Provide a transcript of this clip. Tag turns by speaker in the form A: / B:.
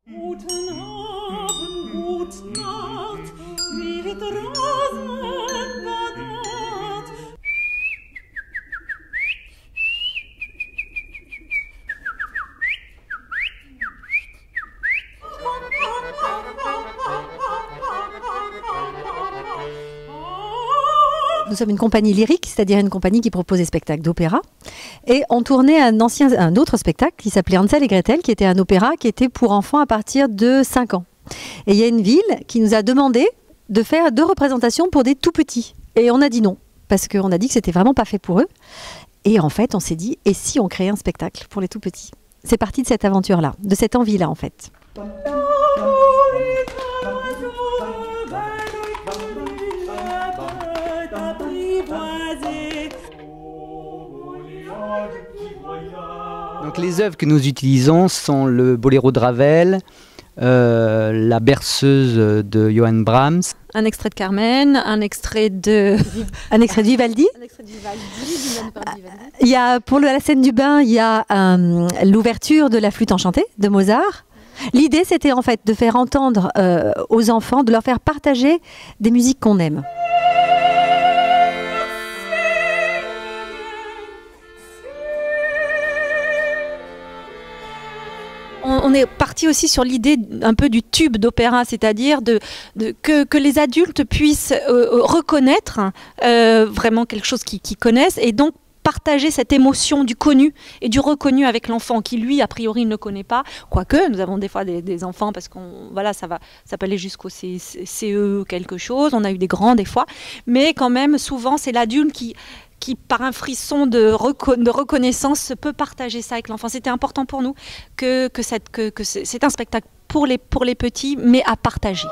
A: Guten Abend, gute Nacht, mit Rosenbadat.
B: Nous sommes une compagnie lyrique, c'est-à-dire une compagnie qui propose des spectacles d'opéra. Et on tournait un autre spectacle qui s'appelait Hansel et Gretel, qui était un opéra qui était pour enfants à partir de 5 ans. Et il y a une ville qui nous a demandé de faire 2 représentations pour des tout petits. Et on a dit non, parce qu'on a dit que c'était vraiment pas fait pour eux. Et en fait, on s'est dit, et si on créait un spectacle pour les tout petits? C'est parti de cette aventure-là, de cette envie-là en fait.
C: Donc les œuvres que nous utilisons sont le boléro de Ravel, la berceuse de Johann Brahms.
D: Un extrait de Carmen, un extrait de
B: Vivaldi. Il y a, pour la scène du bain, il y a l'ouverture de la flûte enchantée de Mozart. L'idée, c'était en fait de faire entendre aux enfants, de leur faire partager des musiques qu'on aime.
D: On est parti aussi sur l'idée un peu du tube d'opéra, c'est-à-dire que les adultes puissent reconnaître vraiment quelque chose qu'ils connaissent et donc partager cette émotion du connu et du reconnu avec l'enfant qui lui a priori ne connaît pas, quoique nous avons des fois des enfants parce qu'on voilà ça peut aller jusqu'au CE quelque chose, on a eu des grands des fois, mais quand même souvent c'est l'adulte qui par un frisson de reconnaissance peut partager ça avec l'enfant. C'était important pour nous que c'est un spectacle pour les petits mais à partager.